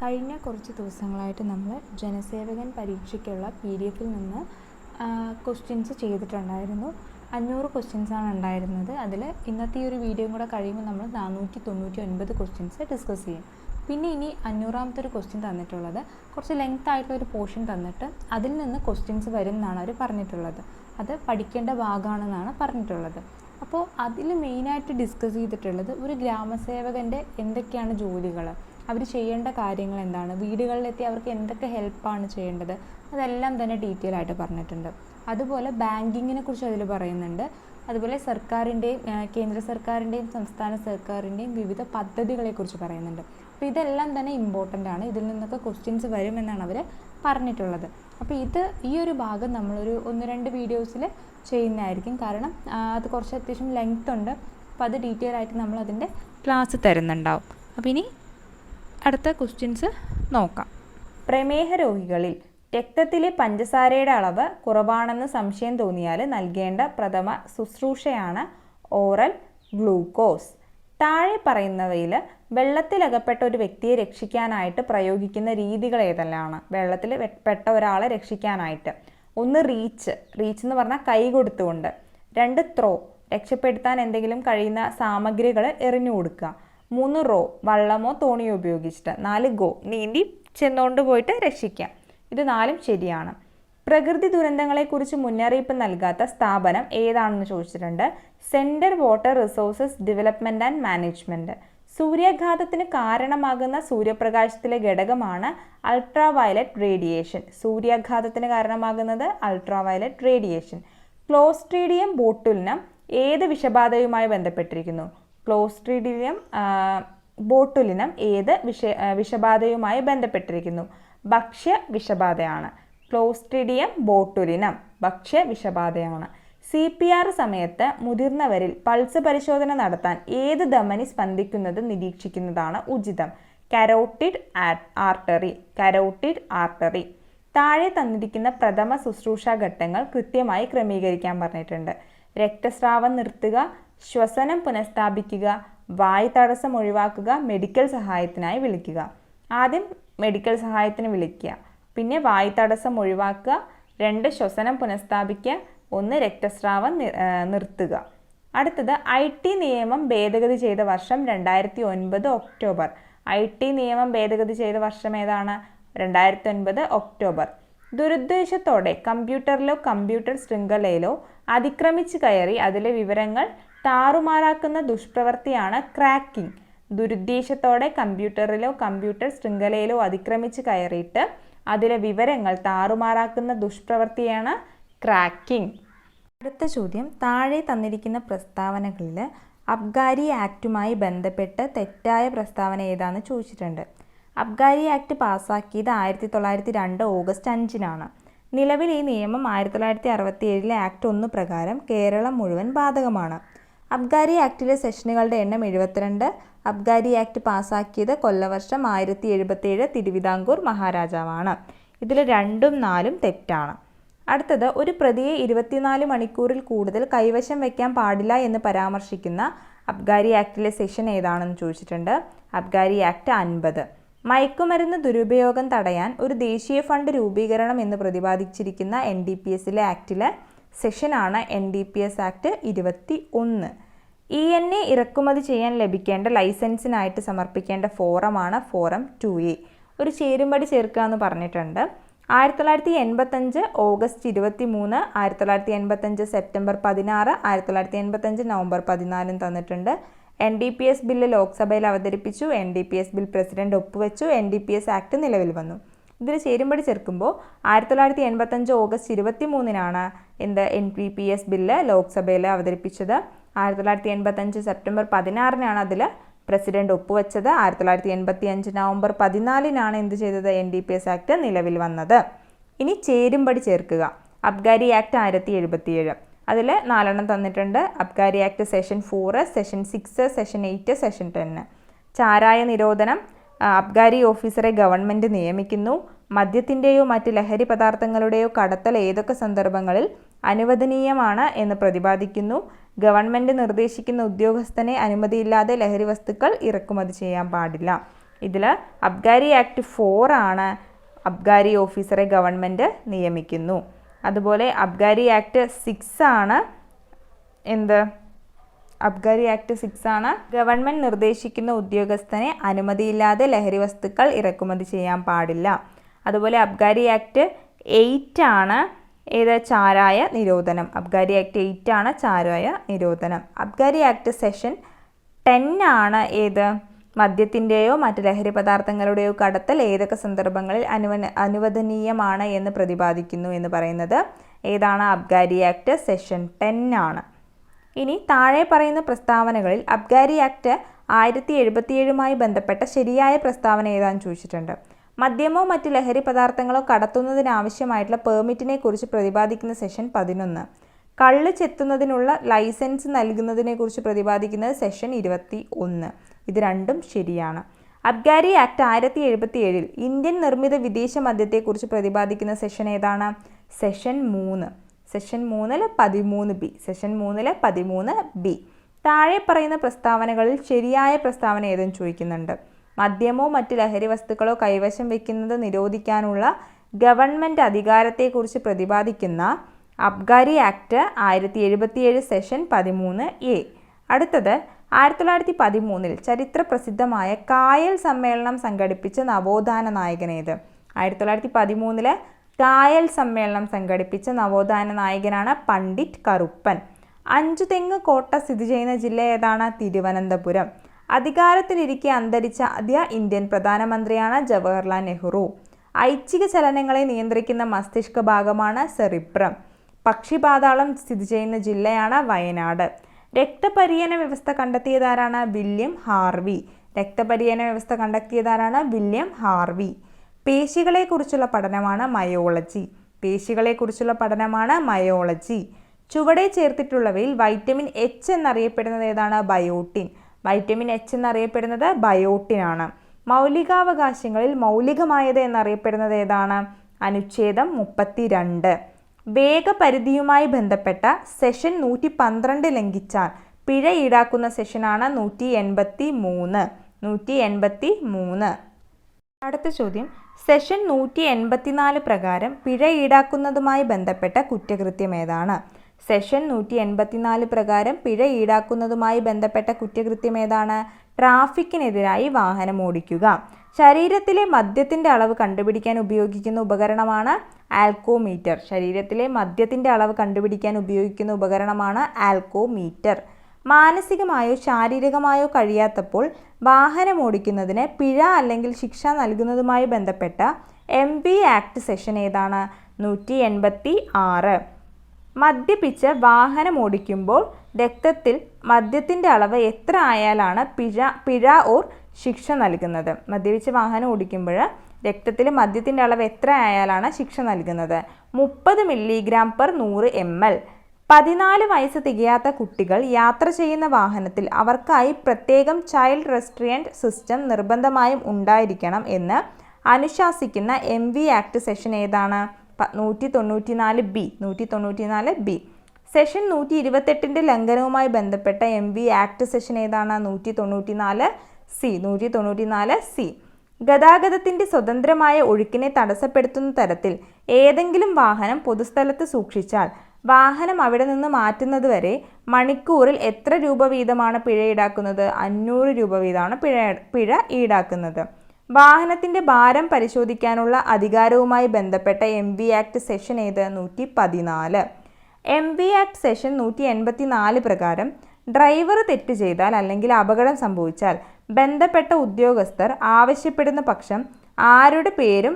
കഴിഞ്ഞ കുറച്ച് ദിവസങ്ങളായിട്ട് നമ്മൾ ജനസേവകൻ പരീക്ഷയ്ക്കുള്ള PDF നിന്ന് ക്വസ്റ്റ്യൻസ് ചെയ്തിട്ടുണ്ടായിരുന്നു. 500 ക്വസ്റ്റ്യൻസാണ് ഉണ്ടായിരുന്നത്. അതിൽ ഇന്നത്തെ ഈ ഒരു വീഡിയോയും കൂടെ കഴിയുമ്പോൾ നമ്മൾ 499 ക്വസ്റ്റ്യൻസ് ഡിസ്കസ് ചെയ്യും. പിന്നെ ഇനി 500ാമത്തെ ഒരു ക്വസ്റ്റ്യൻ തന്നിട്ടുള്ളത് കുറച്ച് ലെങ്ത് ആയിട്ടുള്ളൊരു പോർഷൻ തന്നിട്ട് അതിൽ നിന്ന് ക്വസ്റ്റ്യൻസ് വരും എന്നാണ് അവർ പറഞ്ഞിട്ടുള്ളത്. അത് പഠിക്കേണ്ട ഭാഗമാണെന്നാണ് പറഞ്ഞിട്ടുള്ളത്. അപ്പോൾ അതിൽ മെയിനായിട്ട് ഡിസ്കസ് ചെയ്തിട്ടുള്ളത് ഒരു ഗ്രാമസേവകൻ്റെ എന്തൊക്കെയാണ് ജോലികൾ, അവർ ചെയ്യേണ്ട കാര്യങ്ങൾ എന്താണ്, വീടുകളിലെത്തി അവർക്ക് എന്തൊക്കെ ഹെൽപ്പാണ് ചെയ്യേണ്ടത്, അതെല്ലാം തന്നെ ഡീറ്റെയിൽ ആയിട്ട് പറഞ്ഞിട്ടുണ്ട്. അതുപോലെ ബാങ്കിങ്ങിനെ കുറിച്ച് അതിൽ പറയുന്നുണ്ട്. അതുപോലെ സർക്കാരിൻ്റെയും കേന്ദ്ര സർക്കാരിൻ്റെയും സംസ്ഥാന സർക്കാരിൻ്റെയും വിവിധ പദ്ധതികളെക്കുറിച്ച് പറയുന്നുണ്ട്. അപ്പോൾ ഇതെല്ലാം തന്നെ ഇമ്പോർട്ടൻ്റ് ആണ്. ഇതിൽ നിന്നൊക്കെ ക്വസ്റ്റ്യൻസ് വരുമെന്നാണ് അവർ പറഞ്ഞിട്ടുള്ളത്. അപ്പോൾ ഈ ഒരു ഭാഗം നമ്മളൊരു 1-2 വീഡിയോസിൽ ചെയ്യുന്നതായിരിക്കും. കാരണം അത് കുറച്ച് അത്യാവശ്യം ലെങ്ത് ഉണ്ട്. അപ്പോൾ അത് ഡീറ്റെയിൽ ആയിട്ട് നമ്മൾ അതിൻ്റെ ക്ലാസ് തരുന്നുണ്ടാവും. അപ്പോൾ ഇനി അടുത്ത ക്വസ്റ്റ്യൻസ് നോക്കാം. പ്രമേഹ രോഗികളിൽ രക്തത്തിലെ പഞ്ചസാരയുടെ അളവ് കുറവാണെന്ന് സംശയം തോന്നിയാൽ നൽകേണ്ട പ്രഥമ ശുശ്രൂഷയാണ് ഓറൽ ഗ്ലൂക്കോസ്. താഴെ പറയുന്നവയിൽ വെള്ളത്തിലകപ്പെട്ട ഒരു വ്യക്തിയെ രക്ഷിക്കാനായിട്ട് പ്രയോഗിക്കുന്ന രീതികൾ ഏതെല്ലാമാണ്? വെള്ളത്തിൽ പെട്ട ഒരാളെ രക്ഷിക്കാനായിട്ട് 1 റീച്ച് എന്ന് പറഞ്ഞാൽ കൈ കൊടുത്തുകൊണ്ട്. 2 ത്രോ, രക്ഷപ്പെടുത്താൻ എന്തെങ്കിലും കഴിയുന്ന സാമഗ്രികൾ എറിഞ്ഞു കൊടുക്കുക. 3 റോ, വള്ളമോ തോണിയോ ഉപയോഗിച്ചിട്ട്. 4 ഗോ, നീന്തി ചെന്നുകൊണ്ട് പോയിട്ട് രക്ഷിക്കാം. ഇത് 4ഉം ശരിയാണ്. പ്രകൃതി ദുരന്തങ്ങളെക്കുറിച്ച് മുന്നറിയിപ്പ് നൽകാത്ത സ്ഥാപനം ഏതാണെന്ന് ചോദിച്ചിട്ടുണ്ട്. Centre water resources development and management. സൂര്യാഘാതത്തിന് കാരണമാകുന്ന സൂര്യപ്രകാശത്തിലെ ഘടകമാണ് അൾട്രാവയലറ്റ് റേഡിയേഷൻ. സൂര്യാഘാതത്തിന് കാരണമാകുന്നത് അൾട്രാവയലറ്റ് റേഡിയേഷൻ. ക്ലോസ്ട്രീഡിയം ബോട്ടുലിനം ഏത് വിഷബാധയുമായി ബന്ധപ്പെട്ടിരിക്കുന്നു? ക്ലോസ്ട്രീഡിയം ബോട്ടുലിനം ഏത് വിഷബാധയുമായി ബന്ധപ്പെട്ടിരിക്കുന്നു? ഭക്ഷ്യ വിഷബാധയാണ്. ക്ലോസ്ട്രീഡിയം ബോട്ടുലിനം ഭക്ഷ്യ വിഷബാധയാണ്. CPR സമയത്ത് മുതിർന്നവരിൽ പൾസ് പരിശോധന നടത്താൻ ഏത് ധമനി സ്പന്ദിക്കുന്നത് നിരീക്ഷിക്കുന്നതാണ് ഉചിതം? Carotid artery. താഴെ തന്നിരിക്കുന്ന പ്രഥമ ശുശ്രൂഷാ ഘട്ടങ്ങൾ കൃത്യമായി ക്രമീകരിക്കാൻ പറഞ്ഞിട്ടുണ്ട്. രക്തസ്രാവം നിർത്തുക, ശ്വസനം പുനഃസ്ഥാപിക്കുക, വായു തടസ്സം ഒഴിവാക്കുക, മെഡിക്കൽ സഹായത്തിനായി വിളിക്കുക. ആദ്യം മെഡിക്കൽ സഹായത്തിന് വിളിക്കുക, പിന്നെ വായു തടസ്സം ഒഴിവാക്കുക, 2 ശ്വസനം പുനഃസ്ഥാപിക്കുക, 1 രക്തസ്രാവം നിർത്തുക. അടുത്തത് IT നിയമം ഭേദഗതി ചെയ്ത വർഷം 2009 ഒക്ടോബർ. IT നിയമം ഭേദഗതി ചെയ്ത വർഷം ഏതാണ്? 2009 ഒക്ടോബർ. ദുരുദ്ദേശത്തോടെ കമ്പ്യൂട്ടറിലോ കമ്പ്യൂട്ടർ ശൃംഖലയിലോ അതിക്രമിച്ച് കയറി അതിലെ വിവരങ്ങൾ താറുമാറാക്കുന്ന ദുഷ്പ്രവൃത്തിയാണ് ക്രാക്കിംഗ്. ദുരുദ്ദേശത്തോടെ കമ്പ്യൂട്ടറിലോ കമ്പ്യൂട്ടർ ശൃംഖലയിലോ അതിക്രമിച്ച് കയറിയിട്ട് അതിലെ വിവരങ്ങൾ താറുമാറാക്കുന്ന ദുഷ്പ്രവൃത്തിയാണ് ക്രാക്കിംഗ്. അടുത്ത ചോദ്യം, താഴെ തന്നിരിക്കുന്ന പ്രസ്താവനകളിൽ അബ്കാരി ആക്റ്റുമായി ബന്ധപ്പെട്ട് തെറ്റായ പ്രസ്താവന ഏതാണെന്ന് ചോദിച്ചിട്ടുണ്ട്. അബ്കാരി ആക്ട് പാസ്സാക്കിയത് 1902 ഓഗസ്റ്റ് 5-നാണ്. നിലവിൽ ഈ നിയമം 1967 ആക്ട് 1 പ്രകാരം കേരളം മുഴുവൻ ബാധകമാണ്. അബ്കാരി ആക്ടിലെ സെഷനുകളുടെ എണ്ണം 72. അബ്കാരി ആക്ട് പാസ്സാക്കിയത് കൊല്ലവർഷം 1077 തിരുവിതാംകൂർ മഹാരാജാവാണ്. ഇതിൽ 2ഉം 4ഉം തെറ്റാണ്. അടുത്തത്, ഒരു പ്രതിയെ 24 മണിക്കൂറിൽ കൂടുതൽ കൈവശം വയ്ക്കാൻ പാടില്ല എന്ന് പരാമർശിക്കുന്ന അബ്കാരി ആക്ടിലെ സെഷൻ ഏതാണെന്ന് ചോദിച്ചിട്ടുണ്ട്. അബ്കാരി ആക്ട് 50. മയക്കുമരുന്ന് ദുരുപയോഗം തടയാൻ ഒരു ദേശീയ ഫണ്ട് രൂപീകരണം എന്ന് പ്രതിപാദിച്ചിരിക്കുന്ന NDPSലെ ആക്ടിലെ സെഷനാണ് NDPS ആക്ട് 21. ENA ഇറക്കുമതി ചെയ്യാൻ ലഭിക്കേണ്ട ലൈസൻസിനായിട്ട് സമർപ്പിക്കേണ്ട ഫോറമാണ് ഫോറം 2A. ഒരു ചേരുംപടി ചേർക്കുക എന്ന് പറഞ്ഞിട്ടുണ്ട്. 1985 ഓഗസ്റ്റ് 23, 1985 സെപ്റ്റംബർ 16, 1985 നവംബർ 14 തന്നിട്ടുണ്ട്. NDPS ബില്ല് ലോക്സഭയിൽ അവതരിപ്പിച്ചു. NDPS ബിൽ പ്രസിഡന്റ് ഒപ്പുവെച്ചു. NDPS ആക്ട് നിലവിൽ വന്നു. ഇതിൽ ചേരുംപടി ചേർക്കുമ്പോൾ 1985 ഓഗസ്റ്റ് 23-നാണ് NPPS ബില്ല് ലോക്സഭയിൽ അവതരിപ്പിച്ചത്. 1985 സെപ്റ്റംബർ 16-നാണ് അതിൽ പ്രസിഡന്റ് ഒപ്പുവെച്ചത്. 1985 നവംബർ 14-നാണ് എന്ത് ചെയ്തത്? NDPS ആക്ട് നിലവിൽ വന്നത്. ഇനി ചേരുംപടി ചേർക്കുക. അബ്കാരി ആക്ട് 1077. അതിൽ 4 തന്നിട്ടുണ്ട്. Abkari Act section 4, section 6, section 8, section 10. ചാരായ നിരോധനം. അബ്കാരി ഓഫീസറെ ഗവൺമെൻറ് നിയമിക്കുന്നു. മദ്യത്തിൻ്റെയോ മറ്റ് ലഹരി പദാർത്ഥങ്ങളുടെയോ കടത്തൽ ഏതൊക്കെ സന്ദർഭങ്ങളിൽ അനുവദനീയമാണ് എന്ന് പ്രതിപാദിക്കുന്നു. ഗവൺമെൻറ് നിർദ്ദേശിക്കുന്ന ഉദ്യോഗസ്ഥനെ അനുമതിയില്ലാതെ ലഹരി വസ്തുക്കൾ ഇറക്കുമതി ചെയ്യാൻ പാടില്ല. ഇതിൽ അബ്കാരി ആക്ട് 4 ആണ്. അബ്കാരി ഓഫീസറെ ഗവൺമെൻറ് നിയമിക്കുന്നു. അതുപോലെ അബ്കാരി ആക്ട് 6 ആണ്. അബ്കാരി ആക്ട് 6 ആണ്. ഗവൺമെൻറ് നിർദ്ദേശിക്കുന്ന ഉദ്യോഗസ്ഥനെ അനുമതിയില്ലാതെ ലഹരി വസ്തുക്കൾ ഇറക്കുമതി ചെയ്യാൻ പാടില്ല. അതുപോലെ അബ്കാരി ആക്ട് 8 ആണ്. ചാരായ നിരോധനം. അബ്കാരി ആക്ട് 8 ആണ് ചാരായ നിരോധനം. അബ്കാരി ആക്ട് സെഷൻ 10 ആണ്. മദ്യത്തിൻ്റെയോ മറ്റ് ലഹരി പദാർത്ഥങ്ങളുടെയോ കടത്തൽ ഏതൊക്കെ സന്ദർഭങ്ങളിൽ അനുവദനീയമാണ് എന്ന് പ്രതിപാദിക്കുന്നു എന്ന് പറയുന്നത് ഏതാണ്? അബ്കാരി ആക്ട് സെഷൻ 10 ആണ്. ഇനി താഴെ പറയുന്ന പ്രസ്താവനകളിൽ അബ്കാരി ആക്ട് 1077 ബന്ധപ്പെട്ട ശരിയായ പ്രസ്താവന ഏതാണെന്ന് ചോദിച്ചിട്ടുണ്ട്. മദ്യമോ മറ്റ് ലഹരി പദാർത്ഥങ്ങളോ കടത്തുന്നതിനാവശ്യമായിട്ടുള്ള പെർമിറ്റിനെ കുറിച്ച് പ്രതിപാദിക്കുന്ന സെഷൻ 11. കള്ള് ചെത്തുന്നതിനുള്ള ലൈസൻസ് നൽകുന്നതിനെ കുറിച്ച് പ്രതിപാദിക്കുന്നത് സെഷൻ 21. ഇത് രണ്ടും ശരിയാണ്. അബ്കാരി ആക്ട് 1077 ഇന്ത്യൻ നിർമ്മിത വിദേശ മദ്യത്തെക്കുറിച്ച് പ്രതിപാദിക്കുന്ന സെഷൻ ഏതാണ്? Session 3. Session 13B. Session 13B. താഴെ പറയുന്ന പ്രസ്താവനകളിൽ ശരിയായ പ്രസ്താവന ഏതെന്ന് ചോദിക്കുന്നുണ്ട്. മദ്യമോ മറ്റ് ലഹരി വസ്തുക്കളോ കൈവശം വയ്ക്കുന്നത് നിരോധിക്കാനുള്ള ഗവൺമെൻറ് അധികാരത്തെക്കുറിച്ച് പ്രതിപാദിക്കുന്ന അബ്കാരി ആക്ട് 1077 സെഷൻ 13A. അടുത്തത് 1913 ചരിത്ര പ്രസിദ്ധമായ കായൽ സമ്മേളനം സംഘടിപ്പിച്ച നവോത്ഥാന നായകനേത്? 1913 കായൽ സമ്മേളനം സംഘടിപ്പിച്ച നവോത്ഥാന നായകനാണ് പണ്ഡിറ്റ് കറുപ്പൻ. അഞ്ചുതെങ്ങ് കോട്ട സ്ഥിതി ചെയ്യുന്ന ജില്ല ഏതാണ്? തിരുവനന്തപുരം. അധികാരത്തിലിരിക്കെ അന്തരിച്ച ആദ്യ ഇന്ത്യൻ പ്രധാനമന്ത്രിയാണ് ജവഹർലാൽ നെഹ്റു. ഐച്ഛിക ചലനങ്ങളെ നിയന്ത്രിക്കുന്ന മസ്തിഷ്ക ഭാഗമാണ് സെറിബ്രം. പക്ഷിപാതാളം സ്ഥിതി ചെയ്യുന്ന ജില്ലയാണ് വയനാട്. രക്തപര്യന വ്യവസ്ഥ കണ്ടെത്തിയതാരാണ്? William Harvey. രക്തപര്യന വ്യവസ്ഥ കണ്ടെത്തിയതാരാണ്? William Harvey. പേശികളെക്കുറിച്ചുള്ള പഠനമാണ് മയോളജി. പേശികളെക്കുറിച്ചുള്ള പഠനമാണ് മയോളജി. ചുവടെ ചേർത്തിട്ടുള്ളവയിൽ വൈറ്റമിൻ എച്ച് എന്നറിയപ്പെടുന്നത് ഏതാണ്? ബയോട്ടിൻ. വൈറ്റമിൻ എച്ച് എന്നറിയപ്പെടുന്നത് ബയോട്ടിൻ ആണ്. മൗലികാവകാശങ്ങളിൽ മൗലികമായത് എന്നറിയപ്പെടുന്നത് ഏതാണ്? അനുച്ഛേദം 32. വേഗപരിധിയുമായി ബന്ധപ്പെട്ട സെഷൻ 112 ലംഘിച്ചാൽ പിഴ ഈടാക്കുന്ന സെഷനാണ് 183. അടുത്ത ചോദ്യം, സെഷൻ 184 പ്രകാരം പിഴ ഈടാക്കുന്നതുമായി ബന്ധപ്പെട്ട കുറ്റകൃത്യം ഏതാണ്? സെഷൻ 184 പ്രകാരം പിഴ ഈടാക്കുന്നതുമായി ബന്ധപ്പെട്ട കുറ്റകൃത്യം ഏതാണ്? ട്രാഫിക്കിനെതിരായി വാഹനം ഓടിക്കുക. ശരീരത്തിലെ മദ്യത്തിൻ്റെ അളവ് കണ്ടുപിടിക്കാൻ ഉപയോഗിക്കുന്ന ഉപകരണമാണ് ആൽക്കോമീറ്റർ. ശരീരത്തിലെ മദ്യത്തിൻ്റെ അളവ് കണ്ടുപിടിക്കാൻ ഉപയോഗിക്കുന്ന ഉപകരണമാണ് ആൽക്കോമീറ്റർ. മാനസികമായോ ശാരീരികമായോ കഴിയാത്തപ്പോൾ വാഹനം ഓടിക്കുന്നതിന് പിഴ അല്ലെങ്കിൽ ശിക്ഷ നൽകുന്നതുമായി ബന്ധപ്പെട്ട MV ആക്ട് സെഷൻ ഏതാണ്? 186. മദ്യപിച്ച് വാഹനം ഓടിക്കുമ്പോൾ രക്തത്തിൽ മദ്യത്തിൻ്റെ അളവ് എത്ര ആയാലാണ് പിഴ ഓർ ശിക്ഷ നൽകുന്നത്? മദ്യപിച്ച് വാഹനം ഓടിക്കുമ്പോൾ രക്തത്തിൽ മദ്യത്തിൻ്റെ അളവ് എത്ര ആയാലാണ് ശിക്ഷ നൽകുന്നത്? 30 mg/100 ml. 14 വയസ്സ് തികയാത്ത കുട്ടികൾ യാത്ര ചെയ്യുന്ന വാഹനത്തിൽ അവർക്കായി പ്രത്യേകം ചൈൽഡ് റെസ്ട്രിയൻറ്റ് സിസ്റ്റം നിർബന്ധമായും ഉണ്ടായിരിക്കണം എന്ന് അനുശാസിക്കുന്ന MV ആക്ട് സെഷൻ ഏതാണ്? 194B. സെഷൻ 128 ലംഘനവുമായി ബന്ധപ്പെട്ട MV ആക്ട് സെഷൻ ഏതാണ്? 194C. ഗതാഗതത്തിൻ്റെ സ്വതന്ത്രമായ ഒഴുക്കിനെ തടസ്സപ്പെടുത്തുന്ന തരത്തിൽ ഏതെങ്കിലും വാഹനം പൊതുസ്ഥലത്ത് സൂക്ഷിച്ചാൽ വാഹനം അവിടെ നിന്ന് മാറ്റുന്നതുവരെ മണിക്കൂറിൽ എത്ര രൂപ വീതമാണ് പിഴ ഈടാക്കുന്നത്? 500 രൂപ വീതമാണ് പിഴ ഈടാക്കുന്നത്. വാഹനത്തിൻ്റെ ഭാരം പരിശോധിക്കാനുള്ള അധികാരവുമായി ബന്ധപ്പെട്ട MV ആക്ട് സെഷൻ ഏത്? 114. MV ആക്ട് സെഷൻ 184 പ്രകാരം ഡ്രൈവർ തെറ്റ് ചെയ്താൽ അല്ലെങ്കിൽ അപകടം സംഭവിച്ചാൽ ബന്ധപ്പെട്ട ഉദ്യോഗസ്ഥർ ആവശ്യപ്പെടുന്ന പക്ഷം ആരുടെ പേരും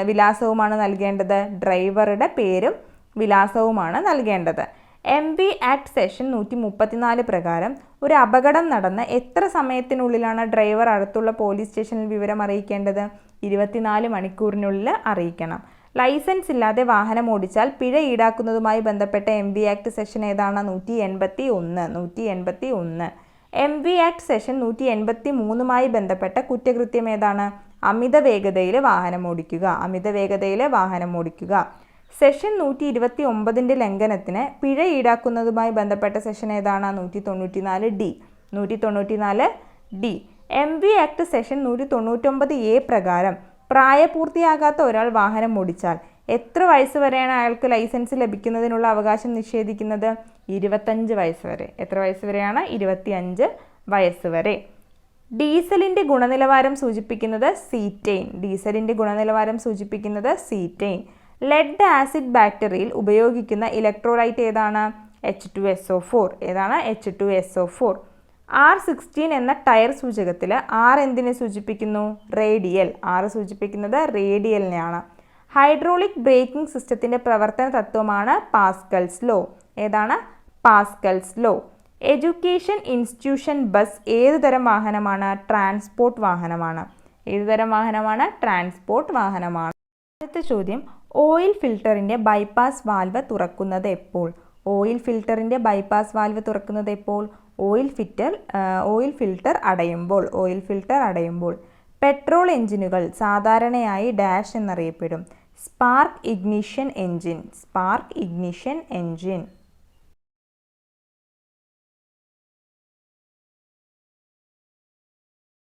വിലാസവുമാണ് നൽകേണ്ടത്? ഡ്രൈവറുടെ പേരും വിലാസവുമാണ് നൽകേണ്ടത്. MV ആക്ട് സെഷൻ 134 പ്രകാരം ഒരു അപകടം നടന്ന് എത്ര സമയത്തിനുള്ളിലാണ് ഡ്രൈവർ അടുത്തുള്ള പോലീസ് സ്റ്റേഷനിൽ വിവരം അറിയിക്കേണ്ടത്? 24 മണിക്കൂറിനുള്ളിൽ അറിയിക്കണം. ലൈസൻസ് ഇല്ലാതെ വാഹനം ഓടിച്ചാൽ പിഴ ഈടാക്കുന്നതുമായി ബന്ധപ്പെട്ട MV ആക്ട് സെഷൻ ഏതാണ്? 181. MV ആക്ട് സെഷൻ 183മായി ബന്ധപ്പെട്ട കുറ്റകൃത്യം ഏതാണ്? അമിത വേഗതയിൽ വാഹനം ഓടിക്കുക. സെഷൻ 129 ലംഘനത്തിന് പിഴ ഈടാക്കുന്നതുമായി ബന്ധപ്പെട്ട സെഷൻ ഏതാണ്? 194D. MV act session 199A പ്രകാരം പ്രായപൂർത്തിയാകാത്ത ഒരാൾ വാഹനം ഓടിച്ചാൽ എത്ര വയസ്സ് വരെയാണ് അയാൾക്ക് ലൈസൻസ് ലഭിക്കുന്നതിനുള്ള അവകാശം നിഷേധിക്കുന്നത്? 25 വയസ്സ് വരെ. എത്ര വയസ്സ് വരെയാണ്? 25 വയസ്സ് വരെ. ഡീസലിൻ്റെ ഗുണനിലവാരം സൂചിപ്പിക്കുന്നത് സീറ്റെയിൻ. ഡീസലിൻ്റെ ഗുണനിലവാരം സൂചിപ്പിക്കുന്നത് സീറ്റെയിൻ. ലെഡ് ആസിഡ് ബാറ്ററിയിൽ ഉപയോഗിക്കുന്ന ഇലക്ട്രോലൈറ്റ് ഏതാണ്? H2SO4. ഏതാണ്? H2SO4. R16 എന്ന ടയർ സൂചകത്തിൽ R എന്തിനെ സൂചിപ്പിക്കുന്നു? റേഡിയൽ. R സൂചിപ്പിക്കുന്നത് റേഡിയലിനെയാണ്. ഹൈഡ്രോളിക് ബ്രേക്കിംഗ് സിസ്റ്റത്തിൻ്റെ പ്രവർത്തന തത്വമാണ് പാസ്കൽസ് ലോ. ഏതാണ്? Pascal's law. Education institution bus ഏതുതരം വാഹനമാണ്? ട്രാൻസ്പോർട്ട് വാഹനമാണ്. ഏതുതരം വാഹനമാണ്? ട്രാൻസ്പോർട്ട് വാഹനമാണ്. അടുത്ത ചോദ്യം, ഓയിൽ ഫിൽട്ടറിൻ്റെ ബൈപ്പാസ് വാൽവ് തുറക്കുന്നത് എപ്പോൾ? ഓയിൽ ഫിൽട്ടറിൻ്റെ ബൈപ്പാസ് വാൽവ് തുറക്കുന്നത് എപ്പോൾ? ഓയിൽ ഫിൽട്ടർ അടയുമ്പോൾ. ഓയിൽ ഫിൽട്ടർ അടയുമ്പോൾ. പെട്രോൾ എഞ്ചിനുകൾ സാധാരണയായി ഡാഷ് എന്നറിയപ്പെടും. Spark ignition engine. Spark ignition engine.